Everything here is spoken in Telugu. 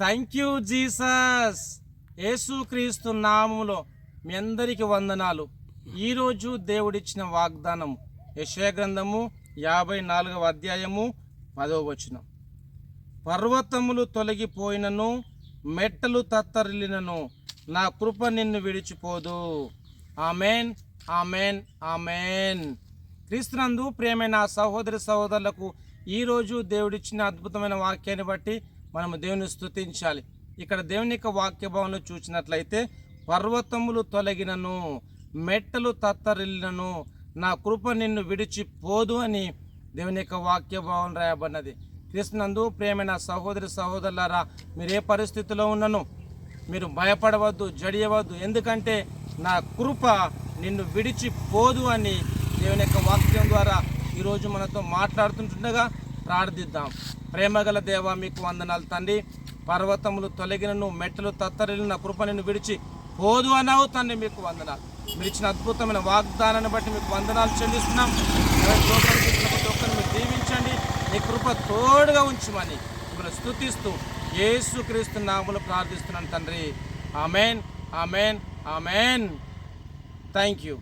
Thank you Jesus. యేసుక్రీస్తు నామములో మీ అందరికీ వందనాలు. ఈరోజు దేవుడిచ్చిన వాగ్దానం యెషయా గ్రంథము 54వ అధ్యాయము 10వ వచనం. పర్వతములు తొలగిపోయినను మెట్టలు తత్తరిల్లినను నా కృప నిన్ను విడిచిపోదు. Amen, amen, amen. క్రీస్తునందు ప్రియమైన సహోదరి సహోదరులకు ఈరోజు దేవుడిచ్చిన అద్భుతమైన వాక్యాన్ని బట్టి మనము దేవుని స్తుతించాలి. ఇక్కడ దేవుని యొక్క వాక్య భావంలో చూసినట్లయితే పర్వతములు తొలగినను మెట్టలు తత్తరిల్లినను నా కృప నిన్ను విడిచిపోదు అని దేవుని యొక్క వాక్య భావం రాయబడినది. క్రీస్తునందు ప్రియమైన సహోదరి సహోదరులారా, మీరు ఏ పరిస్థితిలో ఉన్నను మీరు భయపడవద్దు, జడియవద్దు. ఎందుకంటే నా కృప నిన్ను విడిచిపోదు అని దేవుని యొక్క వాక్యం ద్వారా ఈరోజు మనతో మాట్లాడుతుండగా ప్రార్థిద్దాం. ప్రేమగల దేవ, మీకు వందనాలు తండ్రి. పర్వతములు తొలగినను మెట్టలు తత్తరిల్లిన కృప నిన్ను విడిచి పోదు అన్నావు తండ్రి. మీకు వందనాలు. మీరు ఇచ్చిన అద్భుతమైన వాగ్దానాన్ని బట్టి మీకు వందనాలు చెల్లిస్తున్నాం. ప్రతి ఒక్కరిని మీరు దీవించండి, మీ కృప తోడుగా ఉంచమని మిమ్మల్ని స్తుతిస్తూ యేసుక్రీస్తు నామములో ప్రార్థిస్తున్నాను తండ్రి. Amen, amen, amen. Thank you.